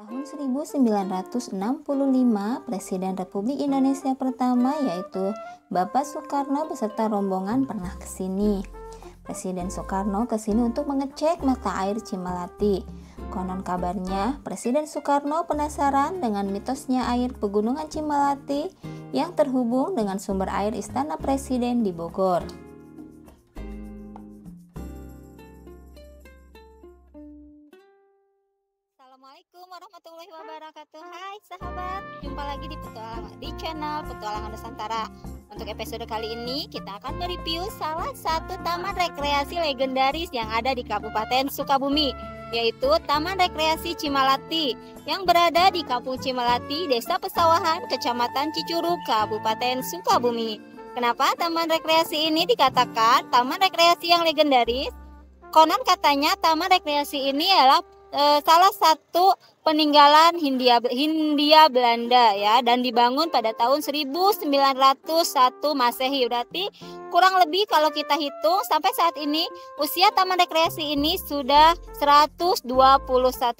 Tahun 1965, Presiden Republik Indonesia pertama yaitu Bapak Soekarno beserta rombongan pernah ke sini. Presiden Soekarno ke sini untuk mengecek mata air Cimalati. Konon kabarnya, Presiden Soekarno penasaran dengan mitosnya air pegunungan Cimalati yang terhubung dengan sumber air Istana Presiden di Bogor. Assalamualaikum warahmatullahi wabarakatuh. Hai sahabat, jumpa lagi di channel Petualangan Nusantara. Untuk episode kali ini kita akan mereview salah satu taman rekreasi legendaris yang ada di Kabupaten Sukabumi, yaitu Taman Rekreasi Cimalati yang berada di Kampung Cimalati, Desa Pesawahan, Kecamatan Cicurug, Kabupaten Sukabumi. Kenapa taman rekreasi ini dikatakan taman rekreasi yang legendaris? Konon katanya taman rekreasi ini adalah salah satu peninggalan Hindia Belanda ya, dan dibangun pada tahun 1901 Masehi. Berarti kurang lebih kalau kita hitung sampai saat ini usia taman rekreasi ini sudah 121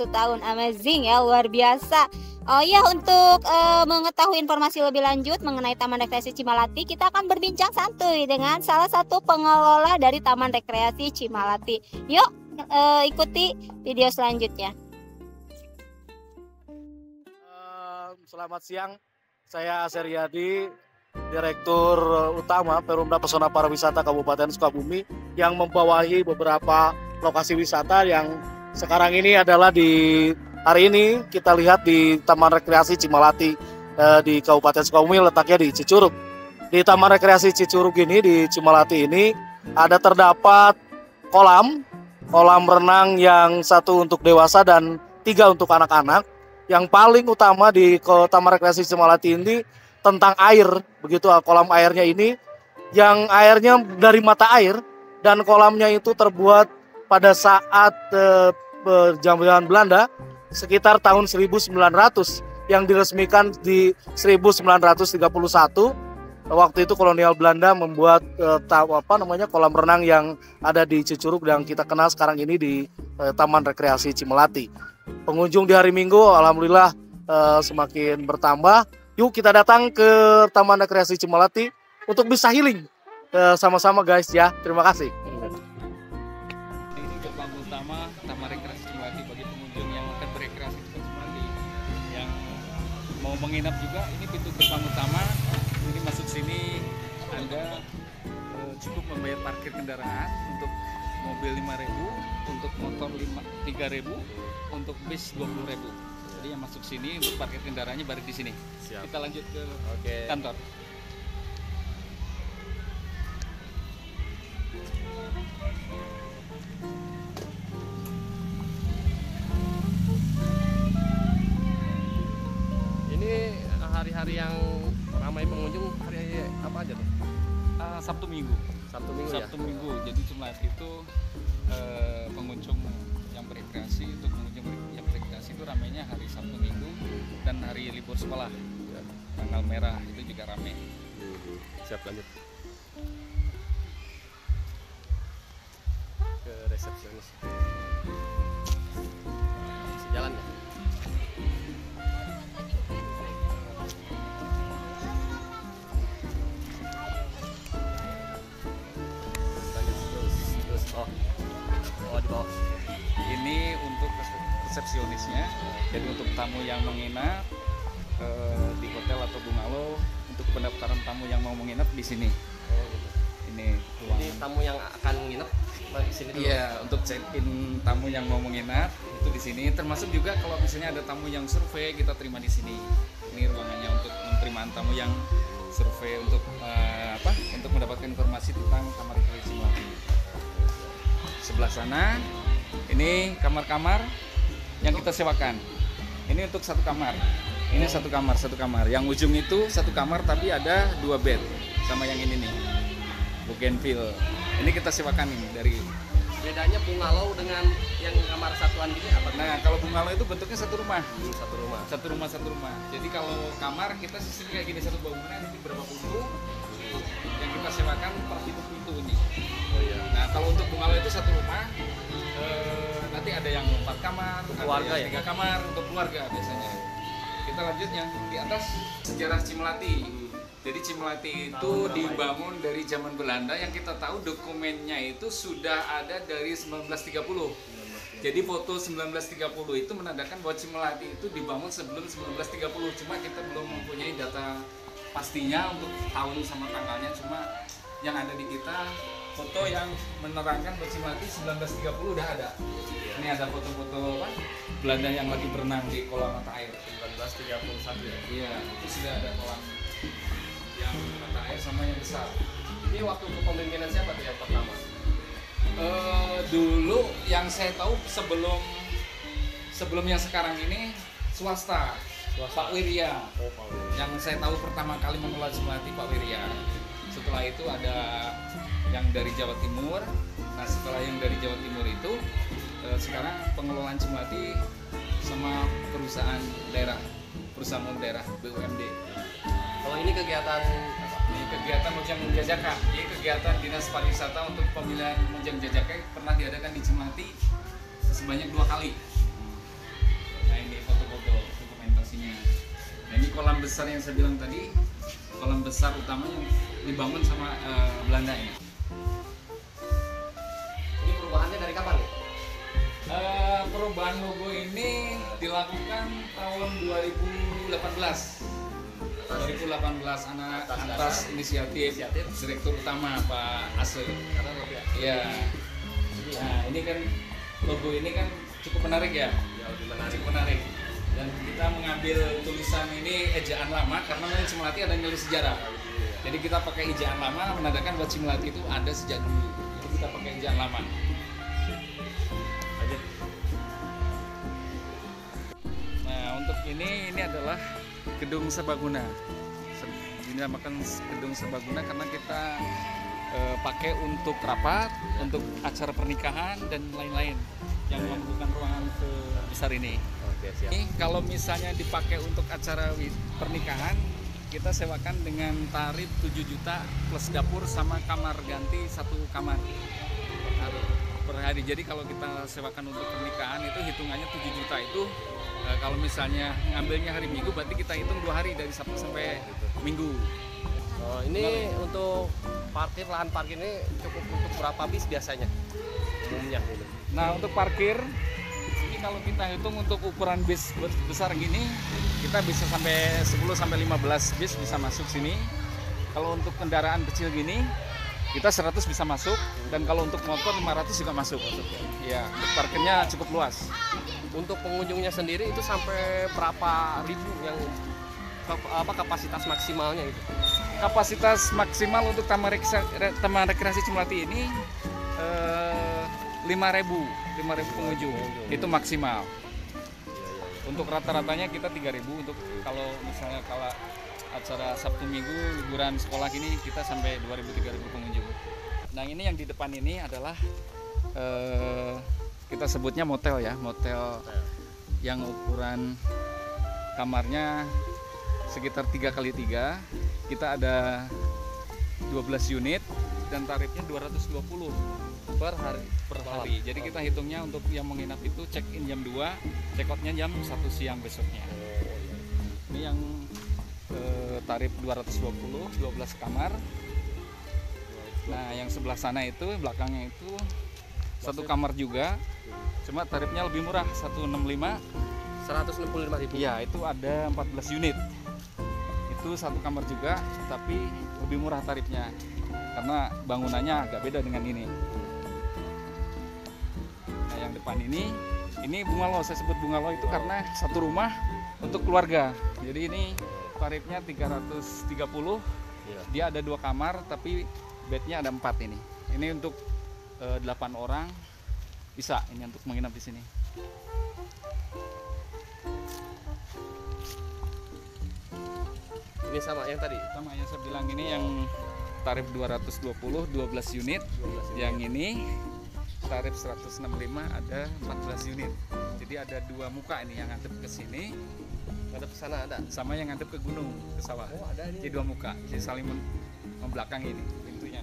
tahun. Amazing ya, luar biasa. Oh iya, untuk mengetahui informasi lebih lanjut mengenai Taman Rekreasi Cimalati, kita akan berbincang santuy dengan salah satu pengelola dari Taman Rekreasi Cimalati. Yuk, ikuti video selanjutnya. Selamat siang, saya Seryadi, Direktur Utama Perumda Pesona Pariwisata Kabupaten Sukabumi yang membawahi beberapa lokasi wisata yang sekarang ini adalah hari ini kita lihat di Taman Rekreasi Cimalati di Kabupaten Sukabumi, letaknya di Cicurug. Di Taman Rekreasi Cicurug ini, di Cimalati ini, terdapat kolam renang yang satu untuk dewasa dan 3 untuk anak-anak. Yang paling utama di Taman Rekreasi Cimalati ini tentang air, begitu. Kolam airnya ini yang airnya dari mata air, dan kolamnya itu terbuat pada saat zaman Belanda sekitar tahun 1900, yang diresmikan di 1931. Waktu itu kolonial Belanda membuat kolam renang yang ada di Cicurug yang kita kenal sekarang ini di Taman Rekreasi Cimalati. Pengunjung di hari Minggu alhamdulillah semakin bertambah. Yuk kita datang ke Taman Rekreasi Cimalati untuk bisa healing sama-sama guys ya. Terima kasih. Ini gerbang utama Taman Rekreasi Cimalati bagi pengunjung yang akan berekreasi di Cimalati, yang mau menginap juga. Ini pintu gerbang utama. Ini masuk sini Anda cukup membayar parkir kendaraan. Untuk mobil 5.000, untuk motor 3.000, untuk bis 20.000. Jadi yang masuk sini untuk parkir kendaraannya baru di sini. Siap. Kita lanjut ke kantor. Ini hari-hari yang ramai pengunjung hari apa aja tuh? Sabtu Minggu. Sabtu Minggu ya? Sabtu Minggu. Jadi Cimalati itu pengunjung yang berekreasi, untuk pengunjung yang berekreasi itu ramainya hari Sabtu Minggu dan hari libur sekolah. Ya. Tanggal merah itu juga ramai. Siap, lanjut ke resepsionis. Sejalan ya? Oh di bawah. Ini untuk resepsionisnya. Jadi untuk tamu yang menginap di hotel atau bungalow, untuk pendaftaran tamu yang mau menginap di sini. Oh gitu. Ini ruangan. Ini tamu yang akan nginep di sini dulu. Iya, untuk check-in tamu yang mau menginap itu di sini. Termasuk juga kalau misalnya ada tamu yang survei, kita terima di sini. Ini ruangannya untuk penerimaan tamu yang survei untuk untuk mendapatkan informasi tentang Taman Rekreasi Cimalati. Sebelah sana ini kamar-kamar yang kita sewakan. Ini untuk satu kamar. Ini satu kamar. Yang ujung itu satu kamar tapi ada 2 bed sama yang ini nih. Bougainville. Ini kita sewakan nih dari. Bedanya bungalow dengan yang kamar satuan gini apa? Nah, kalau bungalow itu bentuknya satu rumah. Satu rumah. Jadi kalau kamar kita sistem kayak gini, satu bangunan ini berapa pintu. Yang kita sewakan per pintu ini. Oh iya. Nah, kalau untuk bungalow itu satu rumah, nanti ada ada yang 4 kamar, Keluarga ada yang ya? 3 kamar untuk keluarga biasanya. Kita lanjut yang di atas, sejarah Cimelati. Jadi Cimelati itu dibangun dari zaman Belanda, yang kita tahu dokumennya itu sudah ada dari 1930. Jadi foto 1930 itu menandakan bahwa Cimelati itu dibangun sebelum 1930. Cuma kita belum mempunyai data pastinya untuk tahun sama tanggalnya. Cuma yang ada di kita foto yang menerangkan bahwa Cimelati 1930 udah ada. Ini ada foto-foto apa? Belanda yang lagi berenang di kolam mata air. 1931 ya. Iya, itu sudah ada kolam yang mata air sama yang besar. Ini waktu kepemimpinan siapa tuh yang pertama? Dulu yang saya tahu sebelum yang sekarang ini swasta. Pak Wirya. Oh, Pak Wirya. Yang saya tahu pertama kali mengelola Cimelati Pak Wirya. Setelah itu ada yang dari Jawa Timur. Nah, setelah yang dari Jawa Timur itu sekarang pengelolaan Cimelati sama perusahaan daerah BUMD. Kalau ini kegiatan apa? Ini kegiatan Mojang Menjajaka. Jadi kegiatan Dinas Pariwisata untuk pemilihan Mojang Menjajaka pernah diadakan di Cimelati sebanyak 2 kali. Nah, ini foto-foto dokumentasinya. Nah, ini kolam besar yang saya bilang tadi, kolam besar utama yang dibangun sama Belanda ini. Ini perubahannya dari kapan ya? Perubahan logo ini dilakukan tahun 2018 atas inisiatif Direktur Utama Pak Ase. Karena lebih Iya. Nah, ini kan logo ini kan cukup menarik ya. lebih menarik. Cukup menarik. Dan kita mengambil tulisan ini ejaan lama karena memang Cimelati ada nilai sejarah. Jadi kita pakai ejaan lama menandakan bahwa Cimelati itu ada sejak dulu. Jadi kita pakai ejaan lama. Lanjut. Nah, untuk ini adalah Gedung Serbaguna. Dinamakan Gedung Serbaguna karena kita pakai untuk rapat, untuk acara pernikahan dan lain-lain yang membutuhkan ruangan sebesar ini. Oke, siap. Ini kalau misalnya dipakai untuk acara pernikahan, kita sewakan dengan tarif 7 juta plus dapur sama kamar ganti 1 kamar per hari. Jadi kalau kita sewakan untuk pernikahan itu hitungannya 7 juta itu kalau misalnya ngambilnya hari Minggu berarti kita hitung 2 hari dari Sabtu sampai Minggu. Oh, ini untuk lahan parkir ini cukup untuk berapa bis biasanya? Umumnya ini. Nah, untuk parkir ini kalau kita hitung untuk ukuran bis besar gini kita bisa sampai 10 sampai 15 bis bisa masuk sini. Kalau untuk kendaraan kecil gini kita 100 bisa masuk, dan kalau untuk motor 500 juga masuk. Ya, untuk parkirnya cukup luas. Untuk pengunjungnya sendiri itu sampai berapa ribu yang kapasitas maksimalnya itu? Kapasitas maksimal untuk Taman Rekreasi Cimelati ini 5.000 pengunjung. Itu maksimal. Untuk rata-ratanya kita 3.000. Untuk kalau misalnya kalau acara Sabtu Minggu liburan sekolah ini kita sampai 2.000-3.000 pengunjung. Nah, ini yang di depan ini adalah kita sebutnya motel ya, motel yang ukuran kamarnya sekitar 3x3. Kita ada 12 unit dan tarifnya 220 per hari. Jadi kita hitungnya untuk yang menginap itu check in jam 2, check outnya jam 1 siang besoknya. Ini yang tarif 220, 12 kamar. Nah, yang sebelah sana itu, belakangnya itu 1 kamar juga, cuma tarifnya lebih murah, 165. 165.000. Iya, itu ada 14 unit. Itu 1 kamar juga, tapi lebih murah tarifnya karena bangunannya agak beda dengan ini. Nah, yang depan ini bungalow. Saya sebut bungalow itu karena 1 rumah untuk keluarga. Jadi ini tarifnya 330. Iya. Dia ada 2 kamar, tapi bednya ada 4 ini. Ini untuk 8 orang bisa ini untuk menginap di sini. Ini sama yang tadi. Sama yang saya bilang ini yang tarif 220 12 unit. Yang ini tarif 165 ada 14 unit. Jadi ada 2 muka ini yang ngadep ke sini, Ada pesana ada. sama yang ngadep ke gunung, ke sawah. Oh, ada ini. Jadi 2 muka, jadi saling membelakangi ini pintunya.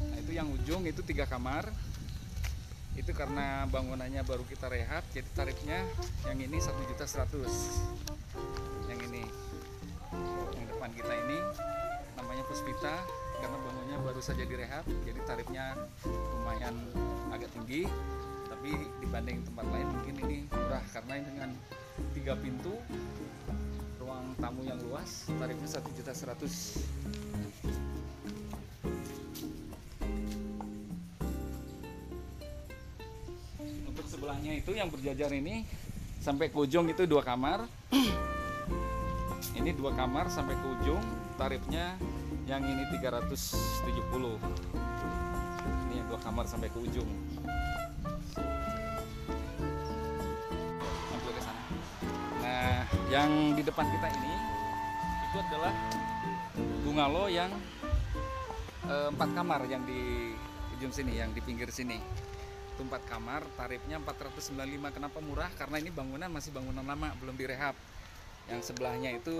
Nah, itu yang ujung itu 3 kamar. Itu karena bangunannya baru kita rehab, jadi tarifnya yang ini 1.100.000. Yang ini, yang depan kita ini namanya Puspita, karena bangunnya baru saja direhab, jadi tarifnya lumayan agak tinggi. Tapi dibanding tempat lain mungkin ini murah, karena ini dengan 3 pintu, ruang tamu yang luas, tarifnya 1.100.000. Sebelahnya itu yang berjajar ini sampai ke ujung itu 2 kamar. Ini 2 kamar sampai ke ujung, tarifnya yang ini 370. Ini yang 2 kamar sampai ke ujung. Sampai ke sana. Nah, yang di depan kita ini itu adalah bungalow yang 4 kamar yang di ujung sini, yang di pinggir sini. 4 kamar, tarifnya 495. Kenapa murah? Karena ini bangunan masih bangunan lama, belum direhab. Yang sebelahnya itu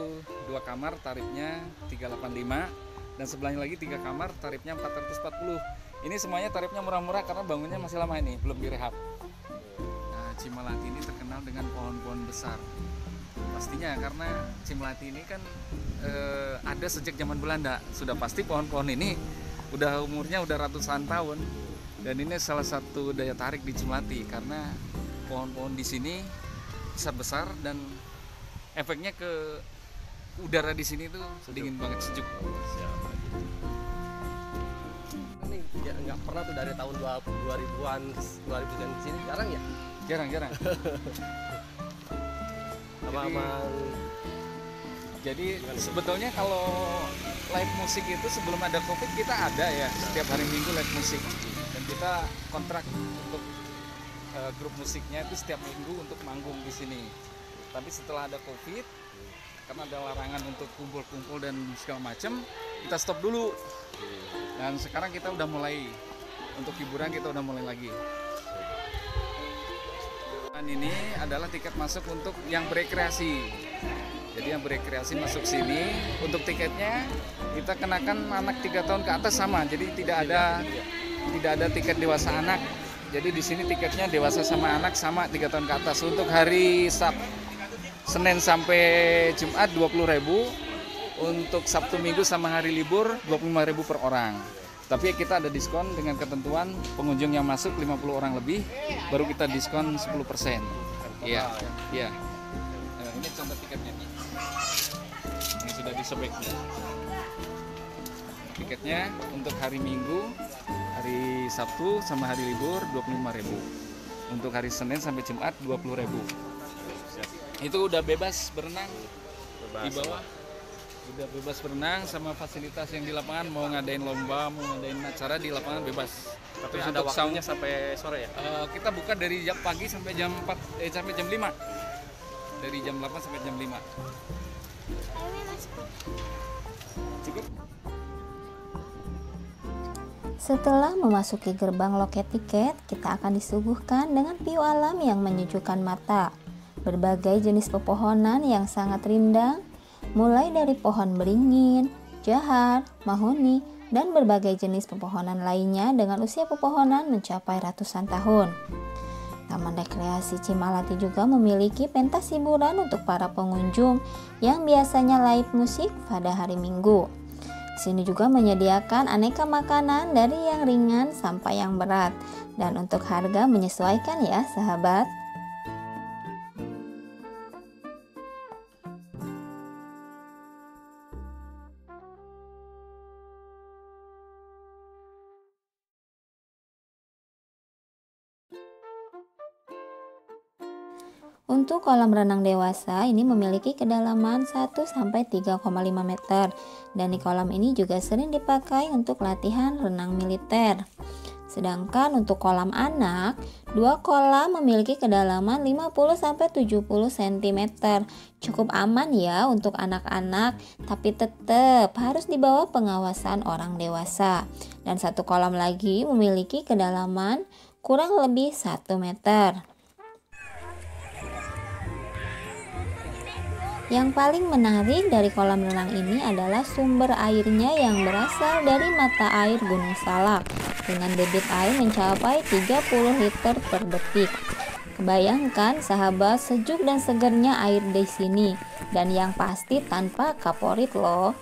2 kamar, tarifnya 385, dan sebelahnya lagi 3 kamar, tarifnya 440. Ini semuanya tarifnya murah-murah karena bangunnya masih lama, ini belum direhab. Nah, Cimalati ini terkenal dengan pohon-pohon besar. Pastinya karena Cimalati ini kan ada sejak zaman Belanda. Sudah pasti pohon-pohon ini udah umurnya udah ratusan tahun. Dan ini salah satu daya tarik di Cimalati karena pohon-pohon di sini besar-besar dan efeknya ke udara di sini tuh dingin banget, sejuk. Ini ya, nggak pernah tuh dari tahun 2000-an ke sini, jarang ya? Jarang. Jadi sebetulnya kalau live musik itu sebelum ada Covid kita ada ya, setiap hari Minggu live musik. Dan kita kontrak untuk grup musiknya itu setiap minggu untuk manggung di sini. Tapi setelah ada Covid, karena ada larangan untuk kumpul-kumpul dan segala macam, kita stop dulu. Dan sekarang kita udah mulai untuk hiburan, kita udah mulai lagi. Dan ini adalah tiket masuk untuk yang berekreasi. Jadi yang berekreasi masuk sini, untuk tiketnya kita kenakan anak 3 tahun ke atas sama. Jadi tidak ada tiket dewasa anak. Jadi di sini tiketnya dewasa sama anak sama 3 tahun ke atas. Untuk hari Senin sampai Jumat 20.000. Untuk Sabtu Minggu sama hari libur 25.000 per orang. Tapi kita ada diskon dengan ketentuan pengunjung yang masuk 50 orang lebih baru kita diskon 10%. Iya. Nah, ini contoh tiketnya. Ini sudah disobek. Tiketnya untuk hari Minggu, hari Sabtu sama hari libur 25.000. Untuk hari Senin sampai Jumat 20.000. Itu udah bebas berenang di bawah. Udah bebas berenang sama fasilitas yang di lapangan, mau ngadain lomba, mau ngadain acara di lapangan bebas. Tapi ada waktunya sampai sore ya? Kita buka dari jam pagi sampai jam 4 sampai jam 5. Dari jam 8 sampai jam 5. Cukup. Setelah memasuki gerbang loket tiket, kita akan disuguhkan dengan view alam yang menyejukkan mata. Berbagai jenis pepohonan yang sangat rindang, mulai dari pohon beringin, jahar, mahoni, dan berbagai jenis pepohonan lainnya dengan usia pepohonan mencapai ratusan tahun. Taman Rekreasi Cimalati juga memiliki pentas hiburan untuk para pengunjung yang biasanya live musik pada hari Minggu. Di sini juga menyediakan aneka makanan dari yang ringan sampai yang berat, dan untuk harga menyesuaikan ya sahabat. Untuk kolam renang dewasa ini memiliki kedalaman 1-3,5 meter dan di kolam ini juga sering dipakai untuk latihan renang militer. Sedangkan untuk kolam anak, 2 kolam memiliki kedalaman 50-70 cm. Cukup aman ya untuk anak-anak, tapi tetap harus di bawah pengawasan orang dewasa. Dan 1 kolam lagi memiliki kedalaman kurang lebih 1 meter. Yang paling menarik dari kolam renang ini adalah sumber airnya yang berasal dari mata air Gunung Salak. dengan debit air mencapai 30 liter per detik. Bayangkan sahabat, sejuk dan segernya air di sini, dan yang pasti tanpa kaporit loh.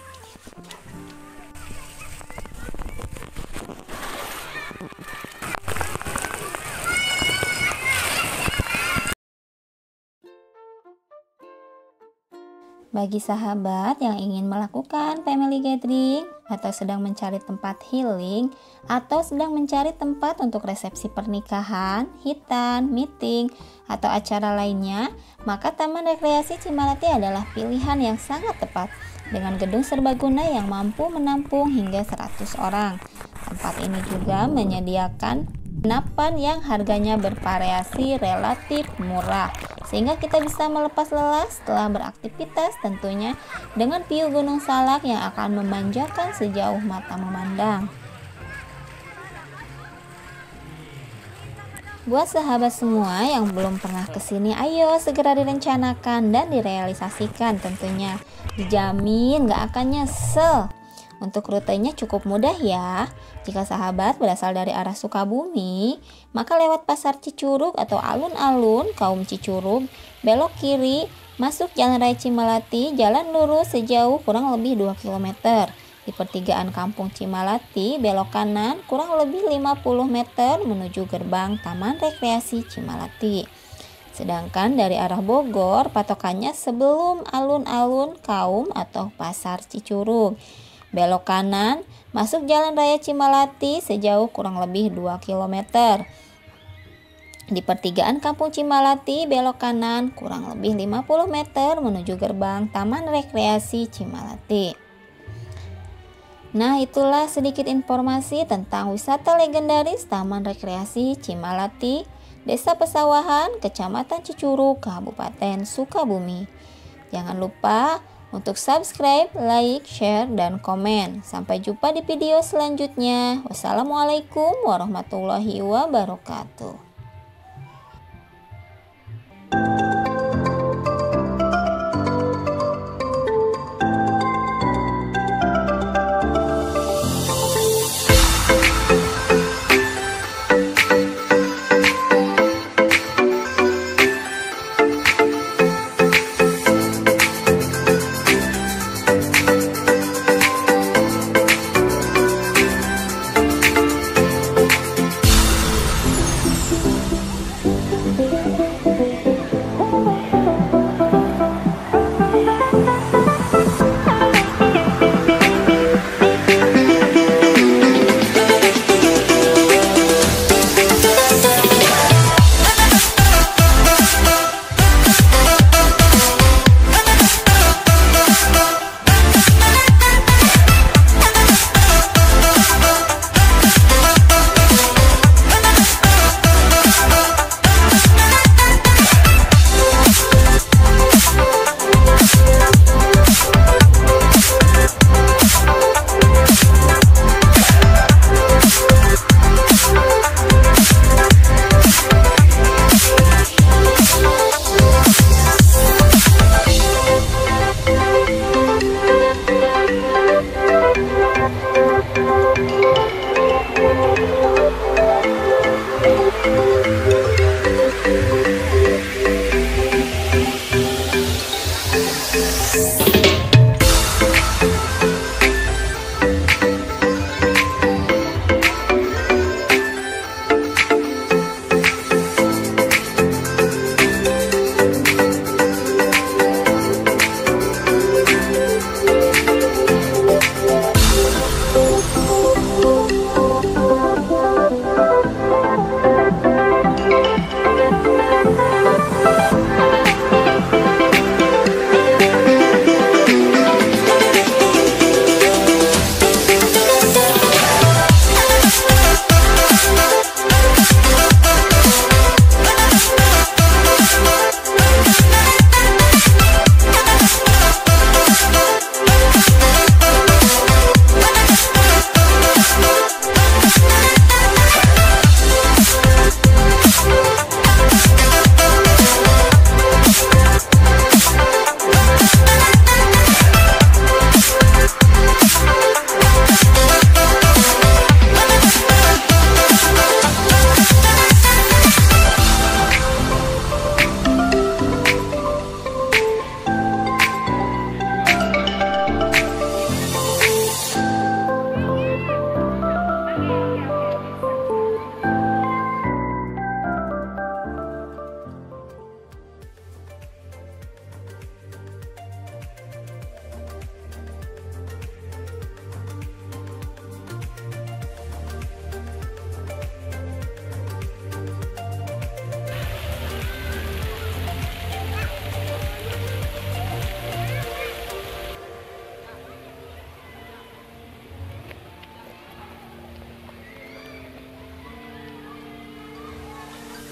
Bagi sahabat yang ingin melakukan family gathering atau sedang mencari tempat healing atau sedang mencari tempat untuk resepsi pernikahan, hitan, meeting, atau acara lainnya, maka Taman Rekreasi Cimalati adalah pilihan yang sangat tepat dengan gedung serbaguna yang mampu menampung hingga 100 orang. Tempat ini juga menyediakan penginapan yang harganya bervariasi relatif murah, sehingga kita bisa melepas lelah setelah beraktivitas, tentunya dengan view Gunung Salak yang akan memanjakan sejauh mata memandang. Buat sahabat semua yang belum pernah kesini, ayo segera direncanakan dan direalisasikan tentunya. Dijamin gak akan nyesel. Untuk rutenya cukup mudah ya. Jika sahabat berasal dari arah Sukabumi, maka lewat Pasar Cicurug atau alun-alun Kaum Cicurug, belok kiri, masuk Jalan Raya Cimalati, jalan lurus sejauh kurang lebih 2 km. Di pertigaan Kampung Cimalati, belok kanan kurang lebih 50 meter menuju gerbang Taman Rekreasi Cimalati. Sedangkan dari arah Bogor, patokannya sebelum alun-alun Kaum atau Pasar Cicurug. Belok kanan, masuk Jalan Raya Cimalati sejauh kurang lebih 2 km. Di pertigaan Kampung Cimalati, belok kanan kurang lebih 50 meter menuju gerbang Taman Rekreasi Cimalati. Nah, itulah sedikit informasi tentang wisata legendaris Taman Rekreasi Cimalati, Desa Pesawahan, Kecamatan Cicurug, Kabupaten Sukabumi. Jangan lupa untuk subscribe, like, share, dan komen. Sampai jumpa di video selanjutnya. Wassalamualaikum warahmatullahi wabarakatuh.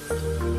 Pak.